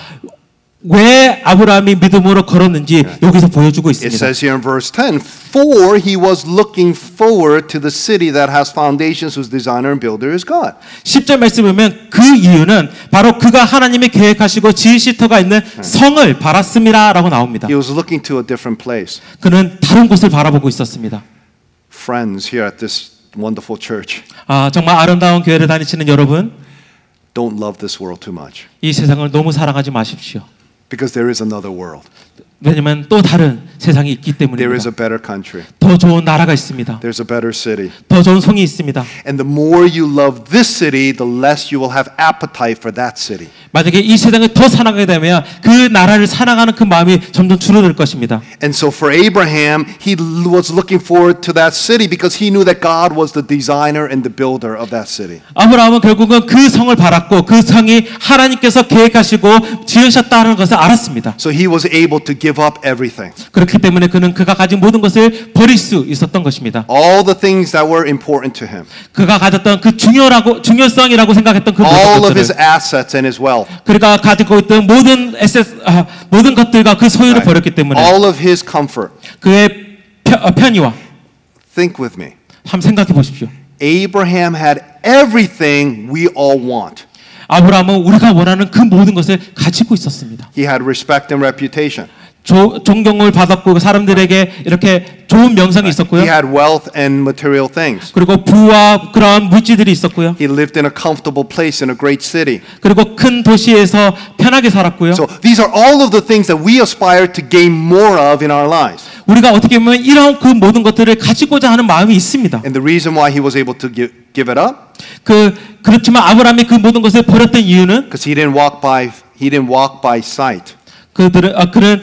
왜 아브라함이 믿음으로 걸었는지 여기서 보여주고 It 있습니다. says here in verse 10, for he was looking forward to the city that has foundations whose designer and builder is God. 10절 말씀 보면 그 이유는 바로 그가 하나님이 계획하시고 지으실 터가 있는 성을 바랐음이라라고 나옵니다. He was looking to a different place. 그는 다른 곳을 바라보고 있었습니다. Friends here at this wonderful church, 정말 아름다운 교회를 다니시는 여러분, don't love this world too much. 이 세상을 너무 사랑하지 마십시오. Because there is another world. 왜냐하면 또 다른 세상이 있기 There is 때문입니다. a better country. 더 좋은 나라가 있습니다. There's a better city. 더 좋은 성이 있습니다. And the more you love this city, the less you will have appetite for that city. 만약에 이 세상을 더 사랑하게 되면 그 나라를 사랑하는 그 마음이 점점 줄어들 것입니다. And so for Abraham, he was looking forward to that city because he knew that God was the designer and the builder of that city. 아브라함은 결국은 그 성을 바랐고 그 성이 하나님께서 계획하시고 지으셨다는 것을 알았습니다. So he was able to give up everything. 그렇기 때문에 그가 가진 모든 것을 버릴 수 있었던 것입니다. All the things that were important to him. 그가 가졌던 그 중요성이라고 생각했던 그 All 모든 of his 것들을, assets and his wealth. 그가 가지고 있던 모든 것들과 그 소유를 버렸기 때문에 All of his comfort. 그의 편의와 Think with me. 한번 생각해 보십시오. Abraham had everything we all want. 아브라함은 우리가 원하는 그 모든 것을 가지고 있었습니다. He had respect and reputation. 존경을 받았고 사람들에게 이렇게 좋은 명성이 있었고요. He had wealth and material things. 그리고 부와 그러한 물질들이 있었고요. He lived in a comfortable place in a great city. 그리고 큰 도시에서 편하게 살았고요. So these are all of the things that we aspire to gain more of in our lives. 우리가 어떻게 보면 이런 그 모든 것들을 가지고자 하는 마음이 있습니다. And the reason why he was able to give it up, 그렇지만 아브라함이 그 모든 것을 버렸던 이유는 because he didn't walk by sight. 그는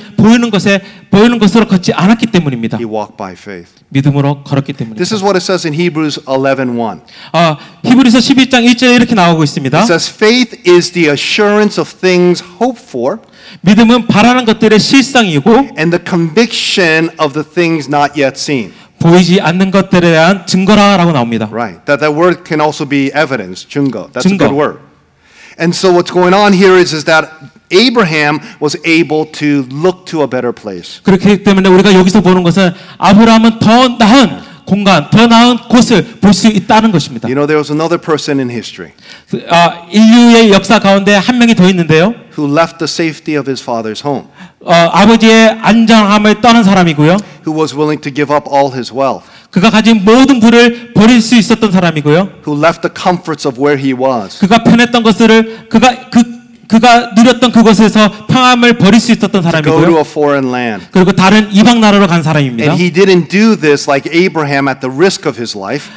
보이는 것으로 걷지 않았기 때문입니다. He walked by faith. 믿음으로 걸었기 때문입니다. This is what it says in Hebrews 11:1. 히브리서 12장 1절에 이렇게 나오고 있습니다. It says faith is the assurance of things hoped for 믿음은 바라는 것들의 실상이고 and the conviction of the things not yet seen. 보이지 않는 것들에 대한 증거라고 나옵니다. Right. That word can also be evidence, 증거. That's 증거. a good word. And so what's going on here is that Abraham was able to look to a better place. 그렇기 때문에 우리가 여기서 보는 것은 아브라함은 더 나은 공간, 더 나은 곳을 볼 수 있다는 것입니다. You know, there was another person in history 인류의 역사 가운데 한 명이 더 있는데요. who left the safety of his father's home, 아버지의 안정함을 떠난 사람이고요. who was willing to give up all his wealth, 그가 가진 모든 부를 버릴 수 있었던 사람이고요. who left the comforts of where he was 그가 편했던 것을 그가 누렸던 그곳에서 평안을 버릴 수 있었던 to go to 사람이고요. a foreign land. 그리고 다른 이방 나라로 간 사람입니다. And he didn't do this like Abraham at the risk of his life.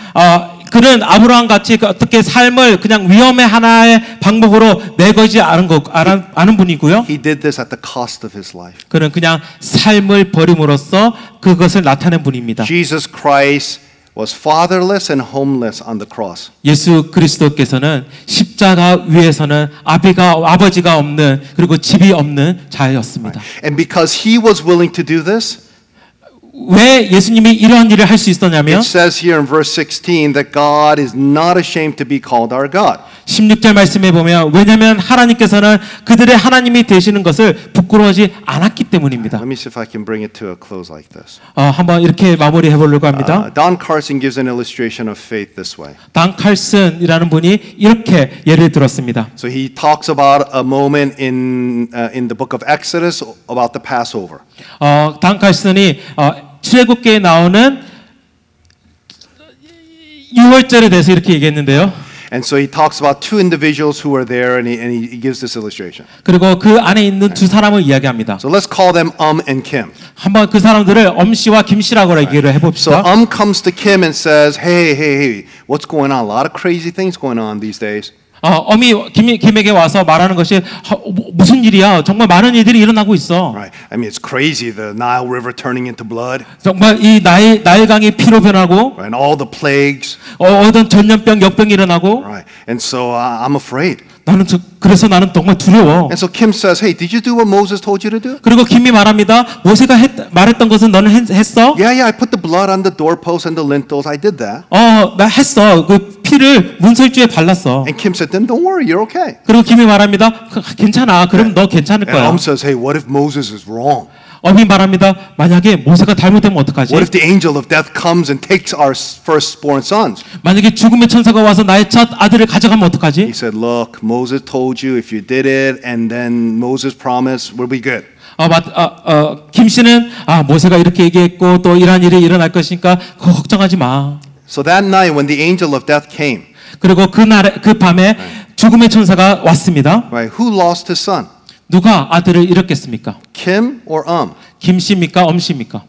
그는 아브라함 같이 어떻게 삶을 그냥 위험의 하나의 방법으로 내걸지 않은 분이고요. He did this at the cost of his life. 그는 그냥 삶을 버림으로써 그것을 나타낸 분입니다. Jesus Christ was fatherless and homeless on the cross. 예수 그리스도께서는 십자가 위에서는 아버지가 없는 그리고 집이 없는 자였습니다. And because he was willing to do this, 왜 예수님이 이러한 일을 할 수 있었냐면 it says here in verse 16 that God is not ashamed to be called our God. 16절 말씀에 보면 왜냐하면 하나님께서는 그들의 하나님이 되시는 것을 부끄러워하지 않았기 때문입니다. Let me see if I can bring it to a close like this. 한번 이렇게 마무리해 보려고 합니다. Don Carson gives an illustration of faith this way. 단 칼슨이라는 분이 이렇게 예를 들었습니다. So he talks about a moment in the book of Exodus about the Passover. 단 칼슨이 출애굽기에 나오는 유월절에 대해서 이렇게 얘기했는데요. And so he talks about two individuals who are there, and he gives this illustration. 그리고 그 안에 있는 두 사람을 이야기합니다. So let's call them and Kim. 한번 그 사람들을 엄씨와 김씨라고 얘기를 So 해봅시다. comes to Kim and says, "Hey, what's going on? A lot of crazy things going on these days." 엄이 김에게 와서 말하는 것이 무슨 일이야? 정말 많은 일들이 일어나고 있어. Right. I mean, it's crazy. The Nile River turning into blood, 정말 이 나일강이 피로 변하고 right? And all the plagues, 어떤 전염병, 역병이 일어나고. right? And so I'm afraid. 그래서 나는 정말 두려워. And so Kim says, "Hey, did you do what Moses told you to do?" 그리고 김이 말합니다. 모세가 말했던 것은 너는 했어? Yeah, I put the blood on the doorposts and the lintels. I did that. 나 했어. 그 피를 문설주에 발랐어. And Kim said, "Then don't worry, you're okay." 그리고 김이 말합니다. 괜찮아. 그럼 너 괜찮을 And 거야. says, "Hey, what if Moses is wrong? 엄이 말합니다. 만약에 모세가 잘못되면 어떡하지? What if the angel of death comes and takes our firstborn sons?" 만약에 죽음의 천사가 와서 나의 첫 아들을 가져가면 He 어떡하지? said, "Look, Moses told you if you did it, and then Moses promised, we'll be good." 김 씨는 모세가 이렇게 얘기했고 또 이러한 일이 일어날 것이니까 그거 걱정하지 마. So that night when the angel of death came, 그리고 그 밤에 죽음의 천사가 왔습니다. right? Who lost his son? 누가 아들을 잃었겠습니까? Kim or 김 씨입니까? 엄 씨입니까?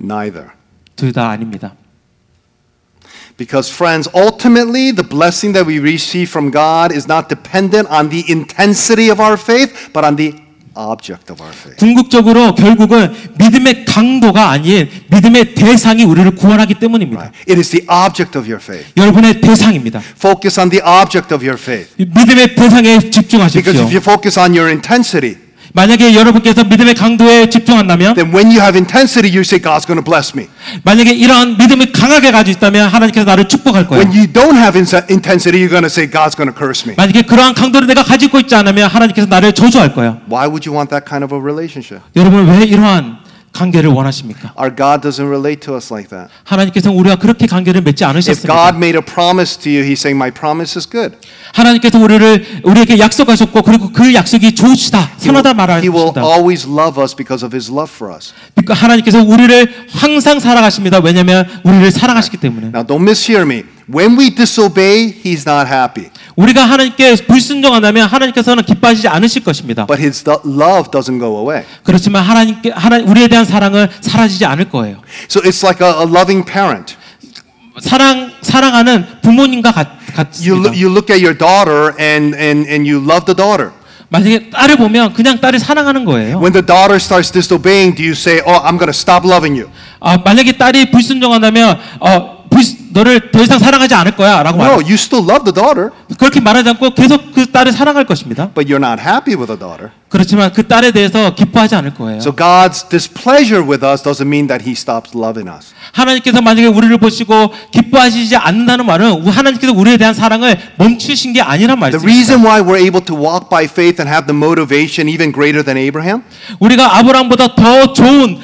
Neither. 둘 다 아닙니다. Because friends, ultimately the blessing that we receive from God is not dependent on the intensity of our faith, but on the object of our faith. 궁극적으로 결국은 믿음의 강도가 아닌 믿음의 대상이 우리를 구원하기 때문입니다. Right? It is the object of your faith. 여러분의 대상입니다. Focus on the object of your faith. 믿음의 대상에 Because 집중하십시오. if you focus on your intensity, 만약에 여러분께서 믿음의 강도에 집중한다면 then when you have intensity, you say, God's going to bless me. 만약에 이러한 믿음을 강하게 가지고 있다면 하나님께서 나를 축복할 거예요. When you don't have intensity, you're going to say, God's going to curse me. 만약에 그러한 강도를 내가 가지고 있지 않으면 하나님께서 나를 저주할 거예요. Why would you want that kind of a relationship? 여러분 왜 이러한 관계를 원하십니까? Our God doesn't relate to us like that. 하나님께서는 우리와 그렇게 관계를 맺지 If 않으셨습니다. God made a promise to you, He's saying, my promise is good. 하나님께서 우리에게 약속하셨고 그리고 그 약속이 좋으시다, 선하다 He will 말하십니다. always love us because of His love for us. 그러니까 하나님께서 우리를 항상 사랑하십니다. 왜냐하면 우리를 사랑하시기 때문에. Now, don't mishear me. When we disobey, He's not happy. 우리가 하나님께 불순종한다면 하나님께서는 기뻐하시지 않으실 것입니다. But His love doesn't go away. 그렇지만 우리에 대한 사랑은 사라지지 않을 거예요. So it's like a loving parent. 사랑하는 부모님과 같습니다. You look at your daughter and you love the daughter. 만약에 딸을 보면 그냥 딸을 사랑하는 거예요. When the daughter starts disobeying, do you say, "Oh, I'm going to stop loving you"? 만약에 딸이 불순종한다면 너를 더 이상 사랑하지 않을 거야라고 No, 말해요. you still love the daughter, 그렇게 말하지 않고 계속 그 딸을 사랑할 것입니다. but you're not happy with the daughter. 그렇지만 그 딸에 대해서 기뻐하지 않을 거예요. So God's displeasure with us doesn't mean that He stops loving us. 하나님께서 만약에 우리를 보시고 기뻐하시지 않는다는 말은 하나님께서 우리에 대한 사랑을 멈추신 게 아니란 The 말씀입니다. reason why we're able to walk by faith and have the motivation even greater than Abraham 우리가 아브라함보다 더 좋은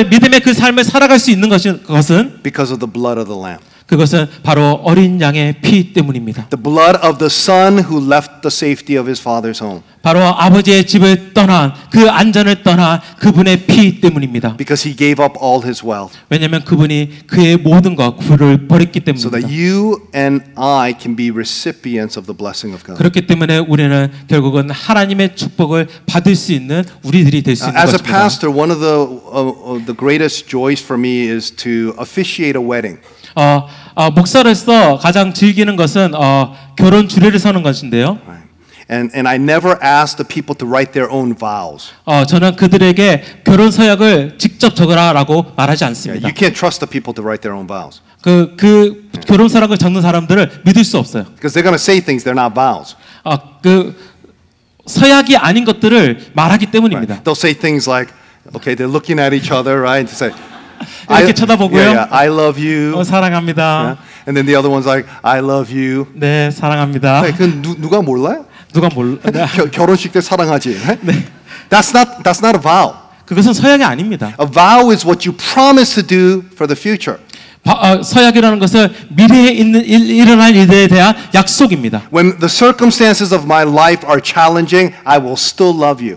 믿음의 그 삶을 살아갈 수 있는 것은 because of the blood of the lamb. 그것은 바로 어린 양의 피 때문입니다. The blood of the son who left the safety of his father's home. 바로 아버지의 집을 떠난 그 안전을 떠난 그분의 피 때문입니다. Because he gave up all his wealth. 왜냐하면 그분이 그의 모든 것을 버렸기 So that 때문입니다. you and I can be recipients of the blessing of God. 그렇기 때문에 우리는 결국은 하나님의 축복을 받을 수 있는 우리들이 될 수 있는 As a 것입니다. pastor, one of the greatest joys for me is to officiate a wedding. 목사로서 가장 즐기는 것은 결혼 주례를 서는 것인데요. Right. And I never ask the people to write their own vows. 저는 그들에게 결혼 서약을 직접 적으라라고 말하지 않습니다. You can't trust the people to write their own vows. 그 결혼 서약을 적는 사람들을 믿을 수 없어요. Because they're going to say things they're not vows. 그 서약이 아닌 것들을 말하기 때문입니다. Right. They'll say things like, okay, they're looking at each other, right? To say, 이렇게 쳐다보고요. I love you. 사랑합니다. Yeah? And then the other one's like, I love you. 네, 사랑합니다. 네, 그건 누가 몰라요? 누가 몰라? 결혼식 때 사랑하지. Right? 네. That's not a vow. 그것은 서약이 아닙니다. A vow is what you promise to do for the future. 서약이라는 것은 미래에 일어날 일에 대한 약속입니다. When the circumstances of my life are challenging, I will still love you.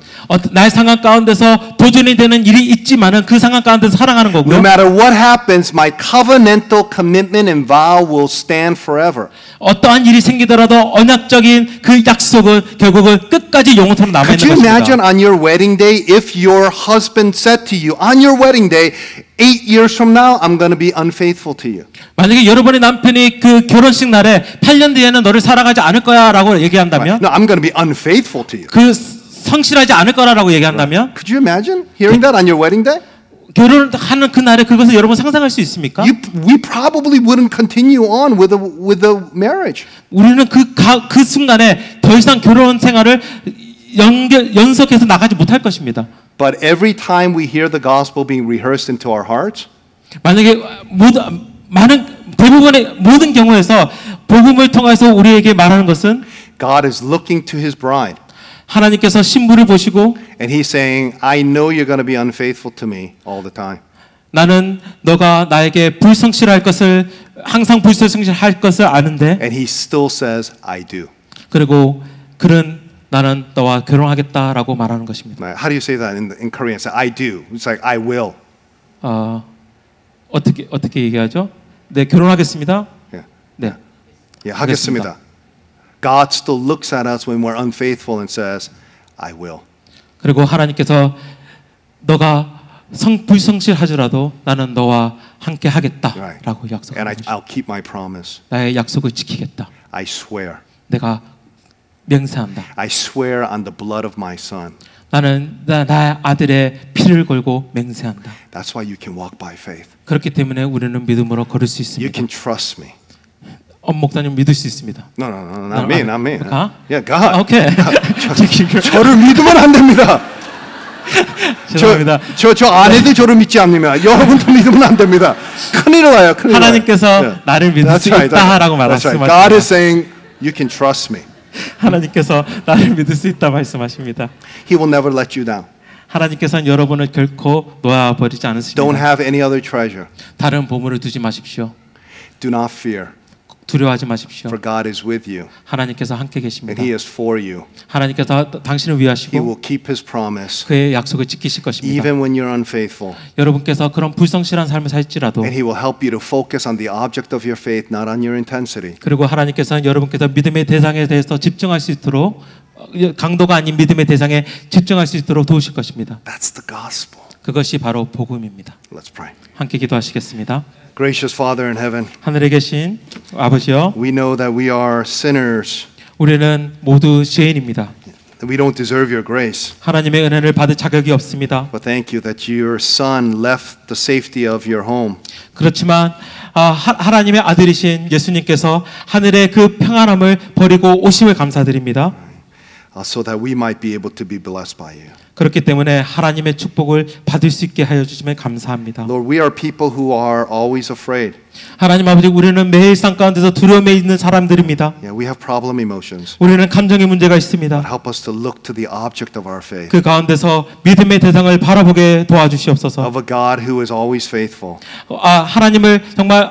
나의 상황 가운데서 도전이 되는 일이 있지만은 그 상황 가운데서 사랑하는 거고요. No matter what happens, my covenantal commitment and vow will stand forever. 어떠한 일이 생기더라도 언약적인 그 약속은 결국은 끝까지 영원토록 남아 Could 있는 you 것입니다. imagine on your wedding day if your husband said to you on your wedding day, 8 years from now, I'm going to be unfaithful to you. 만약에 여러분의 남편이 그 결혼식 날에 8년 뒤에는 너를 사랑하지 않을 거야라고 얘기한다면, No, I'm going to be unfaithful to you. 그 성실하지 않을 거라고 얘기한다면, Could you imagine hearing that on your wedding day? 결혼하는 그 날에 그것을 여러분 상상할 수 있습니까? We probably wouldn't continue on with the marriage. 우리는 그 순간에 더 이상 결혼 생활을 연속해서 나가지 못할 것입니다. But every time we hear the gospel being rehearsed into our hearts, 만약에 대부분의 모든 경우에서 복음을 통해서 우리에게 말하는 것은 God is looking to his bride. 하나님께서 신부를 보시고 And he's saying, I know you're going to be unfaithful to me all the time. 나는 너가 나에게 불성실할 것을 항상 불성실할 것을 아는데 And he still says, I do. 그리고 나는 너와 결혼하겠다라고 말하는 것입니다. How do you say that in Korean? Say, I do. It's like, I will. 어떻게 얘기하죠? 네, 결혼하겠습니다. Yeah. 네. Yeah, 하겠습니다. God still looks at us when we're unfaithful and says, I will. 그리고 하나님께서 너가 불성실하더라도 나는 너와 함께 하겠다라고 And 약속하는 것입니다. I'll keep my promise. 나의 약속을 지키겠다. I swear. 내가 맹세한다. I swear on the blood of my son. 나는 나의 아들의 피를 걸고 맹세한다. That's why you can walk by faith. 그렇기 때문에 우리는 믿음으로 걸을 수 You 있습니다. can trust me. 목사님 믿을 수 있습니다. No, not me, not me. God? Yeah, God. 오케이. 저를 믿으면 안 됩니다. 죄송합니다. 저 아내도 저를 믿지 않으면 여러분도 믿으면 안 됩니다. 큰일 나요. 큰일 나요. 하나님께서 Yeah. 나를 믿을 수 That's right, 있다라고 that's right. 말씀하십니다. God is saying, you can trust me. 하나님께서 나를 믿을 수 있다 말씀하십니다. He will never let you down. 하나님께서는 여러분을 결코 놓아버리지 Don't 않으십니다. have any other treasure. 다른 보물을 두지 마십시오. Do not fear, 두려워하지 마십시오. for God is with you, 하나님께서 함께 and 계십니다. He is for you. 하나님께서 당신을 He 위하시고 will keep His promise, 그의 약속을 지키실 것입니다. even when you're unfaithful. 여러분께서 그런 불성실한 삶을 살지라도 And He will help you to focus on the object of your faith, not on your intensity. 그리고 하나님께서는 여러분께서 믿음의 대상에 대해서 집중할 수 있도록 강도가 아닌 믿음의 대상에 집중할 수 있도록 도우실 것입니다. That's the gospel. 그것이 바로 복음입니다. Let's pray. 함께 기도하시겠습니다. Gracious Father in heaven, 하늘에 계신 아버지여, we know that we are sinners, 우리는 모두 죄인입니다. that we don't deserve your grace. 하나님의 은혜를 받을 자격이 없습니다. But thank you that your Son left the safety of your home 그렇지만 하나님의 아들이신 예수님께서 하늘의 그 평안함을 버리고 오심을 감사드립니다. so that we might be able to be blessed by you. 그렇기 때문에 하나님의 축복을 받을 수 있게 하여 주시면 감사합니다. Lord, we are people who are always afraid. 하나님 아버지, 우리는 매일 삶 가운데서 두려움에 있는 사람들입니다. Yeah, we have problem emotions. 우리는 감정의 문제가 있습니다. Help us to look to the object of our faith, 그 가운데서 믿음의 대상을 바라보게 도와주시옵소서. of a God who is always faithful. 하나님을 정말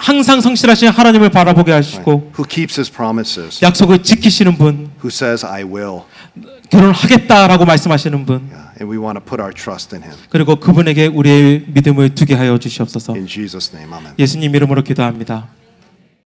항상 성실하신 하나님을 바라보게 하시고 Who keeps his promises. 약속을 지키시는 분, Who says I will. 결혼하겠다라고 말씀하시는 분, Yeah. And we want to put our trust in him. 그리고 그분에게 우리의 믿음을 두게 하여 주시옵소서. In Jesus' name, amen. 예수님 이름으로 기도합니다.